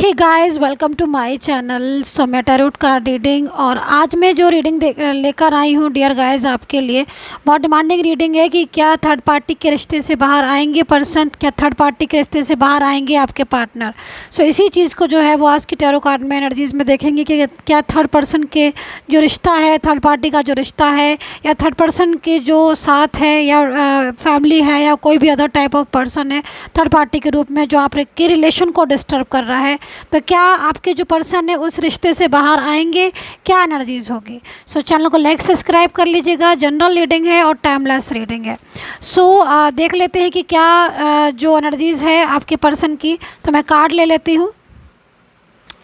Hey guys, welcome to my channel Saumya tarot card reading. और आज मैं जो रीडिंग लेकर आई हूँ डियर गाइस आपके लिए बहुत डिमांडिंग रीडिंग है कि क्या थर्ड पार्टी के रिश्ते से बाहर आएंगे पर्सन, क्या थर्ड पार्टी के रिश्ते से बाहर आएंगे आपके पार्टनर। सो इसी चीज़ को जो है वो आज की टैरो कार्ड में एनर्जीज़ में देखेंगे कि क्या थर्ड पर्सन के जो रिश्ता है, थर्ड पार्टी का जो रिश्ता है, या थर्ड पर्सन के जो साथ है, या फैमिली है, या कोई भी अदर टाइप ऑफ पर्सन है थर्ड पार्टी के रूप में जो आपके रिलेशन को डिस्टर्ब कर रहा है, तो क्या आपके जो पर्सन है उस रिश्ते से बाहर आएंगे, क्या एनर्जीज होगी। सो चैनल को लाइक सब्सक्राइब कर लीजिएगा। जनरल रीडिंग है और टाइमलेस रीडिंग है। सो देख लेते हैं कि क्या जो एनर्जीज है आपके पर्सन की। तो मैं कार्ड ले लेती हूँ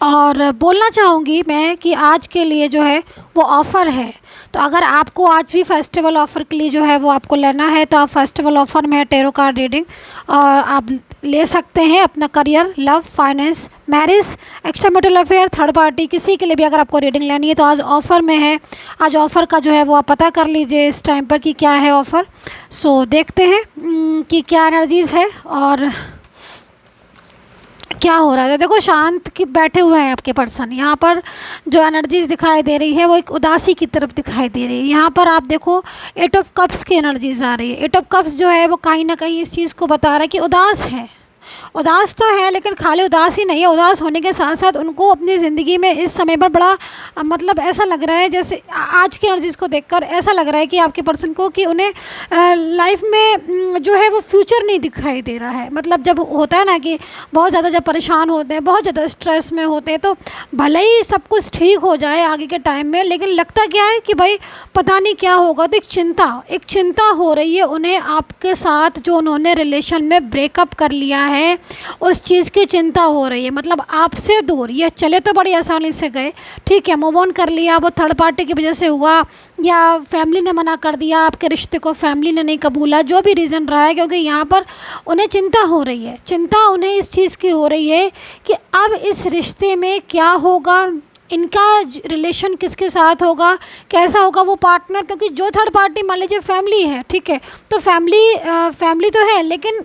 और बोलना चाहूँगी मैं कि आज के लिए जो है वो ऑफ़र है। तो अगर आपको आज भी फेस्टिवल ऑफ़र के लिए जो है वो आपको लेना है तो आप फेस्टिवल ऑफ़र में है टैरो कार्ड रीडिंग आप ले सकते हैं। अपना career, love, finance, marriage, extra marital affair, third party, किसी के लिए भी अगर आपको रीडिंग लेनी है तो आज ऑफ़र में है। आज ऑफ़र का जो है वो आप पता कर लीजिए इस टाइम पर कि क्या है ऑफ़र। सो देखते हैं कि क्या एनर्जीज़ है और क्या हो रहा है। देखो शांत की बैठे हुए हैं आपके पर्सन। यहाँ पर जो एनर्जीज दिखाई दे रही है वो एक उदासी की तरफ दिखाई दे रही है। यहाँ पर आप देखो 8 ऑफ कप्स की एनर्जीज आ रही है। 8 ऑफ कप्स जो है वो कहीं ना कहीं इस चीज़ को बता रहा है कि उदास है। उदास तो है लेकिन खाली उदास ही नहीं है, उदास होने के साथ साथ उनको अपनी ज़िंदगी में इस समय पर बड़ा मतलब ऐसा लग रहा है, जैसे आज की एनर्जीज़ को देखकर ऐसा लग रहा है कि आपके पर्सन को कि उन्हें लाइफ में जो है वो फ्यूचर नहीं दिखाई दे रहा है। मतलब जब होता है ना कि बहुत ज़्यादा जब परेशान होते हैं, बहुत ज़्यादा स्ट्रेस में होते हैं, तो भले ही सब कुछ ठीक हो जाए आगे के टाइम में, लेकिन लगता क्या है कि भाई पता नहीं क्या होगा। तो एक चिंता हो रही है उन्हें आपके साथ, जो उन्होंने रिलेशन में ब्रेकअप कर लिया है उस चीज़ की चिंता हो रही है। मतलब आपसे दूर, ये चले तो बड़ी आसानी से गए, ठीक है, मूव ऑन कर लिया, वो थर्ड पार्टी की वजह से हुआ या फैमिली ने मना कर दिया, आपके रिश्ते को फैमिली ने नहीं कबूला, जो भी रीज़न रहा है, क्योंकि यहाँ पर उन्हें चिंता हो रही है। चिंता उन्हें इस चीज़ की हो रही है कि अब इस रिश्ते में क्या होगा, इनका रिलेशन किसके साथ होगा, कैसा होगा वो पार्टनर। क्योंकि जो थर्ड पार्टी मान लीजिए फैमिली है, ठीक है, तो फैमिली तो है लेकिन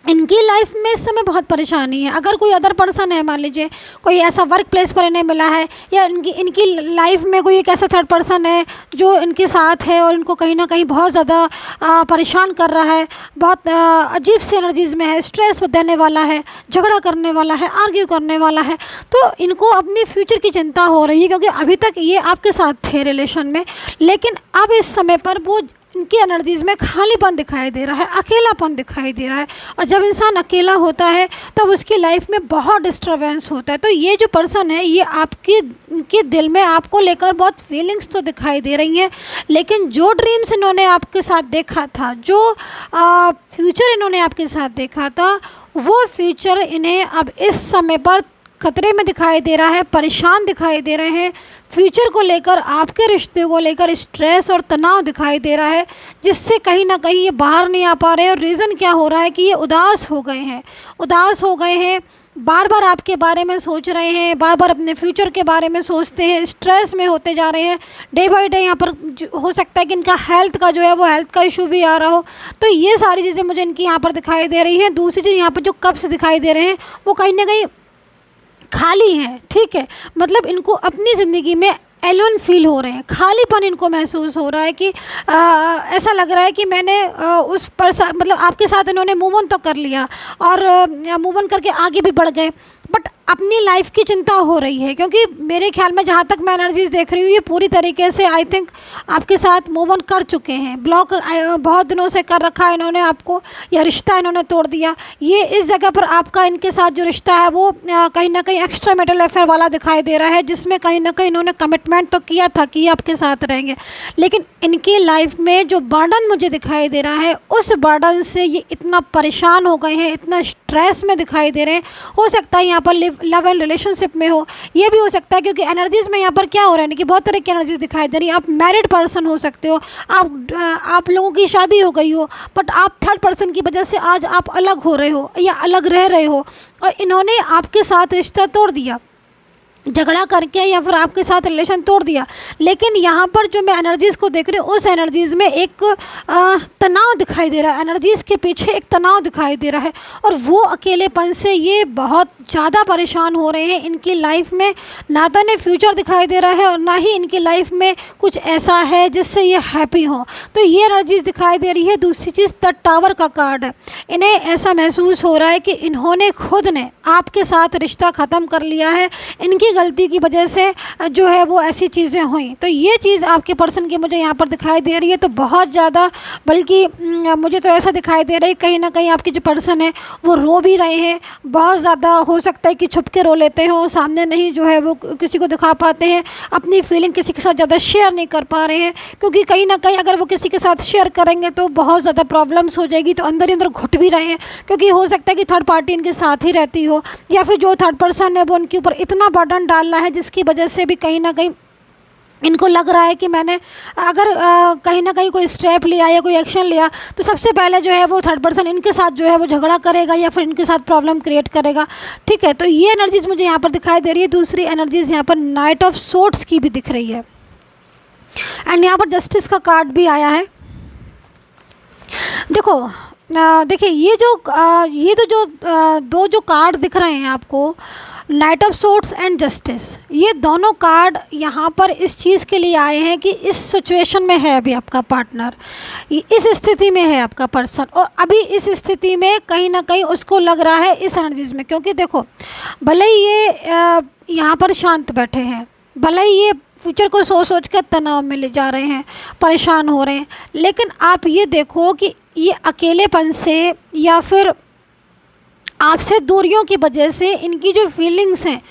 इनकी लाइफ में इस समय बहुत परेशानी है। अगर कोई अदर पर्सन है, मान लीजिए कोई ऐसा वर्क प्लेस पर इन्हें मिला है, या इनकी लाइफ में कोई एक ऐसा थर्ड पर्सन है जो इनके साथ है और इनको कहीं ना कहीं बहुत ज़्यादा परेशान कर रहा है, बहुत अजीब सी एनर्जीज़ में है, स्ट्रेस देने वाला है, झगड़ा करने वाला है, आर्ग्यू करने वाला है, तो इनको अपनी फ्यूचर की चिंता हो रही है। क्योंकि अभी तक ये आपके साथ थे रिलेशन में, लेकिन अब इस समय पर वो इनकी एनर्जीज़ में खालीपन दिखाई दे रहा है, अकेलापन दिखाई दे रहा है। और जब इंसान अकेला होता है तब उसकी लाइफ में बहुत डिस्टर्बेंस होता है। तो ये जो पर्सन है ये इनके दिल में आपको लेकर बहुत फीलिंग्स तो दिखाई दे रही हैं, लेकिन जो ड्रीम्स इन्होंने आपके साथ देखा था, जो फ्यूचर इन्होंने आपके साथ देखा था, वो फ्यूचर इन्हें अब इस समय पर खतरे में दिखाई दे रहा है, परेशान दिखाई दे रहे हैं। फ्यूचर को लेकर, आपके रिश्ते को लेकर स्ट्रेस और तनाव दिखाई दे रहा है, जिससे कहीं ना कहीं ये बाहर नहीं आ पा रहे हैं। और रीज़न क्या हो रहा है कि ये उदास हो गए हैं, बार बार आपके बारे में सोच रहे हैं, बार बार अपने फ्यूचर के बारे में सोचते हैं, स्ट्रेस में होते जा रहे हैं डे बाय डे। यहाँ पर हो सकता है कि इनका हेल्थ का जो है वो हेल्थ का इशू भी आ रहा हो। तो ये सारी चीज़ें मुझे इनकी यहाँ पर दिखाई दे रही हैं। दूसरी चीज़, यहाँ पर जो कप्स दिखाई दे रहे हैं वो कहीं ना कहीं खाली है, ठीक है, मतलब इनको अपनी ज़िंदगी में एलोन फील हो रहे हैं, खालीपन इनको महसूस हो रहा है कि ऐसा लग रहा है कि मैंने उस पर मतलब आपके साथ इन्होंने मूव ऑन तो कर लिया और मूव ऑन करके आगे भी बढ़ गए, बट अपनी लाइफ की चिंता हो रही है। क्योंकि मेरे ख्याल में जहाँ तक मैं एनर्जीज देख रही हूँ ये पूरी तरीके से आई थिंक आपके साथ मूव ऑन कर चुके हैं। ब्लॉक बहुत दिनों से कर रखा है इन्होंने आपको, या रिश्ता इन्होंने तोड़ दिया। ये इस जगह पर आपका इनके साथ जो रिश्ता है वो कहीं ना कहीं एक्स्ट्रा मैरिटल अफेयर वाला दिखाई दे रहा है, जिसमें कहीं ना कहीं इन्होंने कमिटमेंट तो किया था कि ये आपके साथ रहेंगे, लेकिन इनकी लाइफ में जो बर्डन मुझे दिखाई दे रहा है उस बर्डन से ये इतना परेशान हो गए हैं, इतना स्ट्रेस में दिखाई दे रहे हैं। हो सकता है यहाँ पर लव एंड रिलेशनशिप में हो, ये भी हो सकता है, क्योंकि एनर्जीज़ में यहाँ पर क्या हो रहा है कि बहुत तरह की एनर्जीज दिखाई दे रही है। आप मैरिड पर्सन हो सकते हो, आप लोगों की शादी हो गई हो, बट आप थर्ड पर्सन की वजह से आज आप अलग हो रहे हो या अलग रह रहे हो और इन्होंने आपके साथ रिश्ता तोड़ दिया। झगड़ा करके या फिर आपके साथ रिलेशन तोड़ दिया। लेकिन यहाँ पर जो मैं एनर्जीज़ को देख रही हूँ, उस एनर्जीज़ में एक तनाव दिखाई दे रहा है, एनर्जीज़ के पीछे एक तनाव दिखाई दे रहा है, और वो अकेलेपन से ये बहुत ज़्यादा परेशान हो रहे हैं। इनकी लाइफ में ना तो इन्हें फ्यूचर दिखाई दे रहा है और ना ही इनकी लाइफ में कुछ ऐसा है जिससे ये हैप्पी हो। तो ये एनर्जीज़ दिखाई दे रही है। दूसरी चीज़, द टावर का कार्ड है। इन्हें ऐसा महसूस हो रहा है कि इन्होंने खुद ने आपके साथ रिश्ता ख़त्म कर लिया है, इनकी गलती की वजह से जो है वो ऐसी चीज़ें हुई। तो ये चीज़ आपके पर्सन की मुझे यहाँ पर दिखाई दे रही है। तो बहुत ज़्यादा, बल्कि मुझे तो ऐसा दिखाई दे रहा है कहीं ना कहीं आपके जो पर्सन है वो रो भी रहे हैं। बहुत ज़्यादा हो सकता है कि छुप के रो लेते हो, सामने नहीं जो है वो किसी को दिखा पाते हैं, अपनी फीलिंग किसी के साथ ज़्यादा शेयर नहीं कर पा रहे हैं, क्योंकि कहीं ना कहीं अगर वो किसी के साथ शेयर करेंगे तो बहुत ज़्यादा प्रॉब्लम्स हो जाएगी। तो अंदर ही अंदर घुट भी रहे हैं, क्योंकि हो सकता है कि थर्ड पार्टी इनके साथ ही रहती हो, या फिर जो थर्ड पर्सन है वो उनके ऊपर इतना बर्डन डाल रहा है जिसकी वजह से भी कहीं ना कहीं इनको लग रहा है कि मैंने अगर कहीं ना कहीं कोई स्टेप लिया या कोई एक्शन लिया तो सबसे पहले जो है वो थर्ड पर्सन इनके साथ जो है वो झगड़ा करेगा या फिर इनके साथ प्रॉब्लम क्रिएट करेगा। ठीक है, तो ये एनर्जीज़ मुझे यहाँ पर दिखाई दे रही है। दूसरी एनर्जीज़ यहाँ पर नाइट ऑफ सोर्ड्स की भी दिख रही है, एंड यहाँ पर जस्टिस का कार्ड भी आया है। देखिए ये तो जो दो जो कार्ड दिख रहे हैं आपको, night of swords and justice, ये दोनों कार्ड यहाँ पर इस चीज़ के लिए आए हैं कि इस सिचुएशन में है अभी आपका पार्टनर, इस स्थिति में है आपका पर्सन, और अभी इस स्थिति में कहीं ना कहीं उसको लग रहा है इस एनर्जीज़ में, क्योंकि देखो भले ही ये यहाँ पर शांत बैठे हैं, भले ही ये फ्यूचर को सोच सोच कर तनाव में ले जा रहे हैं, परेशान हो रहे हैं, लेकिन आप ये देखो कि ये अकेलेपन से या फिर आपसे दूरियों की वजह से इनकी जो फीलिंग्स हैं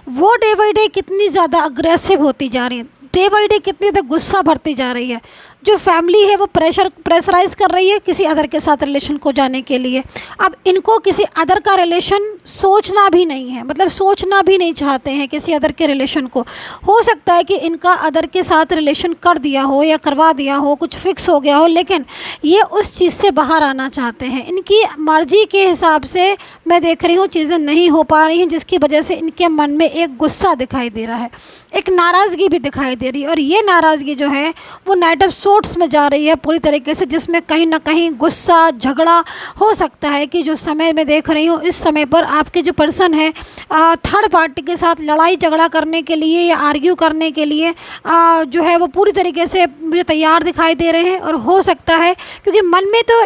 वो डे बाई डे कितनी ज़्यादा अग्रेसिव होती जा रही है, डे बाई डे कितनी ज़्यादा गुस्सा भरती जा रही है। जो फैमिली है वो प्रेशराइज कर रही है किसी अदर के साथ रिलेशन को जाने के लिए। अब इनको किसी अदर का रिलेशन सोचना भी नहीं है, मतलब सोचना भी नहीं चाहते हैं किसी अदर के रिलेशन को। हो सकता है कि इनका अदर के साथ रिलेशन कर दिया हो या करवा दिया हो, कुछ फिक्स हो गया हो, लेकिन ये उस चीज़ से बाहर आना चाहते हैं। इनकी मर्जी के हिसाब से मैं देख रही हूँ चीज़ें नहीं हो पा रही हैं, जिसकी वजह से इनके मन में एक गुस्सा दिखाई दे रहा है, एक नाराज़गी भी दिखाई दे रही है। और ये नाराज़गी जो है वो नाइट ऑफ सोर्ड्स में जा रही है पूरी तरीके से, जिसमें कहीं ना कहीं गुस्सा, झगड़ा हो सकता है कि जो समय मैं देख रही हूँ इस समय पर आपके जो पर्सन है थर्ड पार्टी के साथ लड़ाई झगड़ा करने के लिए या आर्ग्यू करने के लिए जो है वो पूरी तरीके से मुझे तैयार दिखाई दे रहे हैं। और हो सकता है क्योंकि मन में तो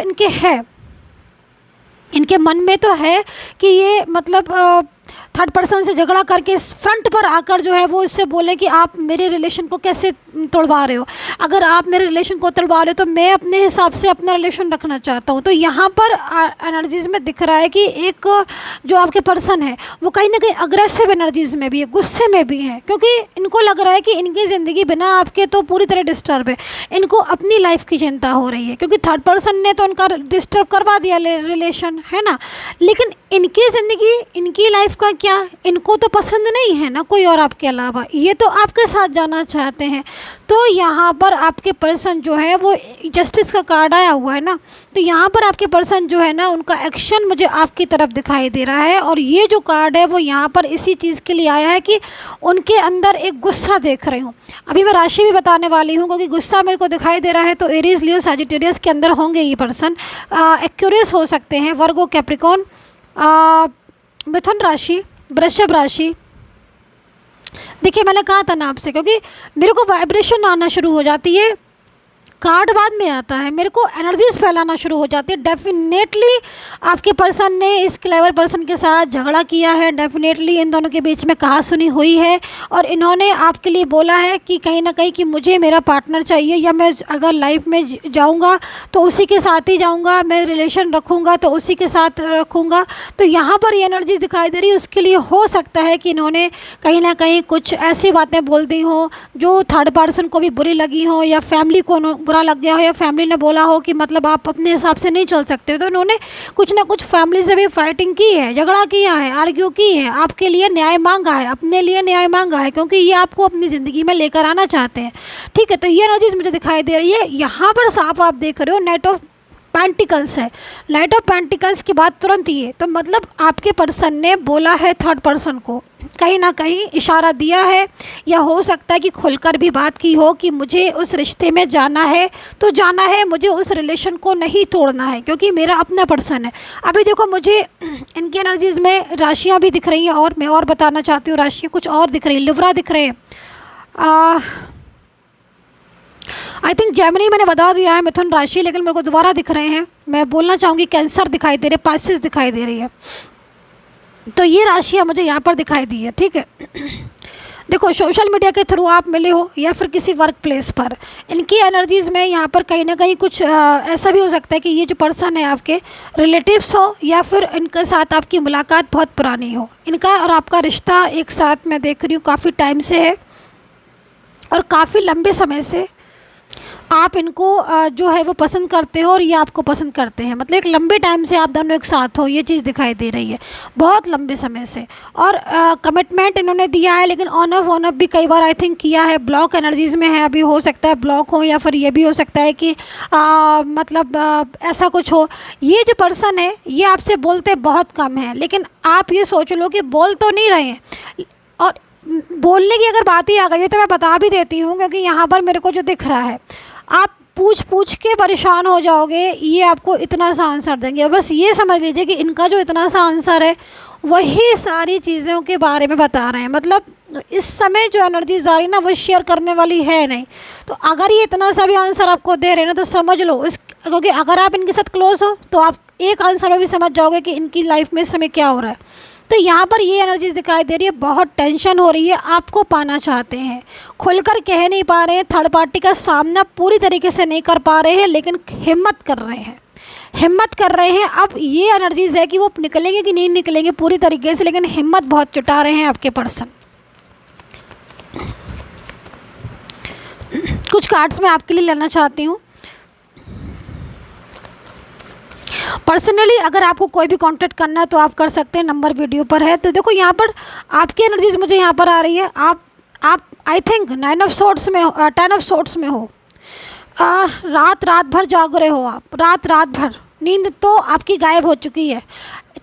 इनके मन में तो है कि ये मतलब थर्ड पर्सन से झगड़ा करके फ्रंट पर आकर जो है वो इससे बोले कि आप मेरे रिलेशन को कैसे तोड़वा रहे हो, अगर आप मेरे रिलेशन को तोड़वा रहे हो तो मैं अपने हिसाब से अपना रिलेशन रखना चाहता हूँ। तो यहाँ पर एनर्जीज़ में दिख रहा है कि एक जो आपके पर्सन है वो कहीं ना कहीं अग्रेसिव एनर्जीज़ में भी है, गुस्से में भी है, क्योंकि इनको लग रहा है कि इनकी ज़िंदगी बिना आपके तो पूरी तरह डिस्टर्ब है। इनको अपनी लाइफ की चिंता हो रही है, क्योंकि थर्ड पर्सन ने तो उनका डिस्टर्ब करवा दिया रिलेशन, है ना, लेकिन इनकी ज़िंदगी, इनकी लाइफ का क्या, इनको तो पसंद नहीं है ना कोई और आपके अलावा, ये तो आपके साथ जाना चाहते हैं। तो यहाँ पर आपके पर्सन जो है वो जस्टिस का कार्ड आया हुआ है ना, तो यहाँ पर आपके पर्सन जो है ना उनका एक्शन मुझे आपकी तरफ दिखाई दे रहा है। और ये जो कार्ड है वो यहाँ पर इसी चीज़ के लिए आया है कि उनके अंदर एक गुस्सा देख रही हूँ। अभी मैं राशि भी बताने वाली हूँ, क्योंकि गुस्सा मेरे को दिखाई दे रहा है। तो एरीज, लियो, सजिटेरियस के अंदर होंगे ये पर्सन, एक्यूरियस हो सकते हैं, वर्गो, कैप्रिकॉर्न, मिथुन राशि, वृषभ राशि। देखिए मैंने कहा था ना आपसे, क्योंकि मेरे को वाइब्रेशन आना शुरू हो जाती है, कार्ड बाद में आता है, मेरे को एनर्जीज फैलाना शुरू हो जाती है। डेफिनेटली आपके पर्सन ने इस क्लेवर पर्सन के साथ झगड़ा किया है, डेफिनेटली इन दोनों के बीच में कहा सुनी हुई है, और इन्होंने आपके लिए बोला है कि कहीं ना कहीं कि मुझे मेरा पार्टनर चाहिए, या मैं अगर लाइफ में जाऊंगा तो उसी के साथ ही जाऊंगा, मैं रिलेशन रखूंगा तो उसी के साथ रखूंगा। तो यहाँ पर ये एनर्जीज दिखाई दे रही है। उसके लिए हो सकता है कि इन्होंने कहीं ना कहीं कुछ ऐसी बातें बोल दी हो जो थर्ड पर्सन को भी बुरी लगी हो, या फैमिली को बुरा लग गया हो, या फैमिली ने बोला हो कि मतलब आप अपने हिसाब से नहीं चल सकते। तो इन्होंने कुछ ना कुछ फैमिली से भी फाइटिंग की है, झगड़ा किया है, आर्ग्यू की है, आपके लिए न्याय मांगा है, अपने लिए न्याय मांगा है, क्योंकि ये आपको अपनी ज़िंदगी में लेकर आना चाहते हैं। ठीक है, तो ये एनर्जीज मुझे दिखाई दे रही है। यहाँ पर साफ आप देख रहे हो नाइट ऑफ पेंटिकल्स है, नाइट ऑफ पेंटिकल्स के बाद तुरंत ये, तो मतलब आपके पर्सन ने बोला है थर्ड पर्सन को, कहीं ना कहीं इशारा दिया है, या हो सकता है कि खुलकर भी बात की हो कि मुझे उस रिश्ते में जाना है तो जाना है, मुझे उस रिलेशन को नहीं तोड़ना है क्योंकि मेरा अपना पर्सन है। अभी देखो मुझे इनकी एनर्जीज़ में राशियाँ भी दिख रही हैं, और मैं और बताना चाहती हूँ, राशियाँ कुछ और दिख रही है, लिब्रा दिख रहे हैं, आई थिंक जेमिनी मैंने बता दिया है, मिथुन राशि, लेकिन मेरे को दोबारा दिख रहे हैं। मैं बोलना चाहूँगी कैंसर दिखाई दे रहे, पाइसेस दिखाई दे रही है, तो ये राशियाँ मुझे यहाँ पर दिखाई दी है, ठीक है। देखो सोशल मीडिया के थ्रू आप मिले हो या फिर किसी वर्क प्लेस पर, इनकी एनर्जीज़ में यहाँ पर कहीं ना कहीं कुछ ऐसा भी हो सकता है कि ये जो पर्सन है आपके रिलेटिव्स हो, या फिर इनके साथ आपकी मुलाकात बहुत पुरानी हो। इनका और आपका रिश्ता एक साथ मैं देख रही हूँ काफ़ी टाइम से है, और काफ़ी लंबे समय से आप इनको जो है वो पसंद करते हो और ये आपको पसंद करते हैं, मतलब एक लंबे टाइम से आप दोनों एक साथ हो, ये चीज़ दिखाई दे रही है बहुत लंबे समय से। और कमिटमेंट इन्होंने दिया है, लेकिन ऑन ऑफ भी कई बार आई थिंक किया है, ब्लॉक एनर्जीज़ में है अभी, हो सकता है ब्लॉक हो, या फिर ये भी हो सकता है कि मतलब ऐसा कुछ हो। ये जो पर्सन है ये आपसे बोलते बहुत कम है, लेकिन आप ये सोच लो कि बोल तो नहीं रहे हैं, और बोलने की अगर बात ही आ गई है तो मैं बता भी देती हूँ, क्योंकि यहाँ पर मेरे को जो दिख रहा है, आप पूछ के परेशान हो जाओगे, ये आपको इतना सा आंसर देंगे। बस ये समझ लीजिए कि इनका जो इतना सा आंसर है वही सारी चीज़ों के बारे में बता रहे हैं, मतलब इस समय जो एनर्जी आ रही है ना वो शेयर करने वाली है नहीं। तो अगर ये इतना सा भी आंसर आपको दे रहे हैं ना, तो समझ लो इस, क्योंकि अगर आप इनके साथ क्लोज हो तो आप एक आंसर में भी समझ जाओगे कि इनकी लाइफ में इस समय क्या हो रहा है। तो यहाँ पर ये एनर्जीज दिखाई दे रही है, बहुत टेंशन हो रही है, आपको पाना चाहते हैं, खुलकर कह नहीं पा रहे हैं, थर्ड पार्टी का सामना पूरी तरीके से नहीं कर पा रहे हैं, लेकिन हिम्मत कर रहे हैं, हिम्मत कर रहे हैं। अब ये एनर्जीज है कि वो निकलेंगे कि नहीं निकलेंगे पूरी तरीके से, लेकिन हिम्मत बहुत जुटा रहे हैं आपके पर्सन। कुछ कार्ड्स मैं आपके लिए लेना चाहती हूँ। पर्सनली अगर आपको कोई भी कांटेक्ट करना है तो आप कर सकते हैं, नंबर वीडियो पर है। तो देखो यहाँ पर आपकी एनर्जीज मुझे यहाँ पर आ रही है, आप आई थिंक 9 ऑफ सोर्ट्स में हो, 10 ऑफ सोर्ट्स में हो, रात भर जाग रहे हो आप, रात भर नींद तो आपकी गायब हो चुकी है,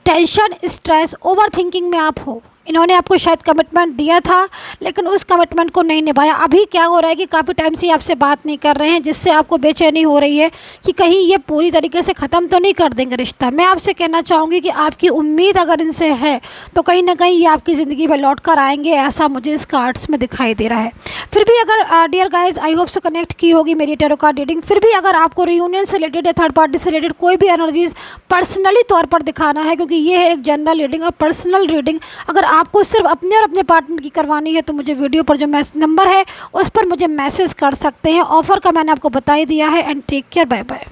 टेंशन, स्ट्रेस, ओवर थिंकिंग में आप हो। इन्होंने आपको शायद कमिटमेंट दिया था, लेकिन उस कमिटमेंट को नहीं निभाया। अभी क्या हो रहा है कि काफ़ी टाइम से आपसे बात नहीं कर रहे हैं, जिससे आपको बेचैनी हो रही है कि कहीं ये पूरी तरीके से ख़त्म तो नहीं कर देंगे रिश्ता। मैं आपसे कहना चाहूँगी कि आपकी उम्मीद अगर इनसे है तो कहीं ना कहीं ये आपकी ज़िंदगी में लौट कर आएंगे, ऐसा मुझे इस कार्ड्स में दिखाई दे रहा है। फिर भी अगर डियर गाइज, आई होप से कनेक्ट की होगी मेरी टैरो कार्ड रीडिंग, फिर भी अगर आपको रियूनियन से रिलेटेड या थर्ड पार्टी से रिलेटेड कोई भी एनर्जीज पर्सनली तौर पर दिखाना है, क्योंकि ये है एक जनरल रीडिंग और पर्सनल रीडिंग, अगर आपको सिर्फ अपने और अपने पार्टनर की करवानी है तो मुझे वीडियो पर जो नंबर है उस पर मुझे मैसेज कर सकते हैं। ऑफ़र का मैंने आपको बता ही दिया है। And take care, bye bye.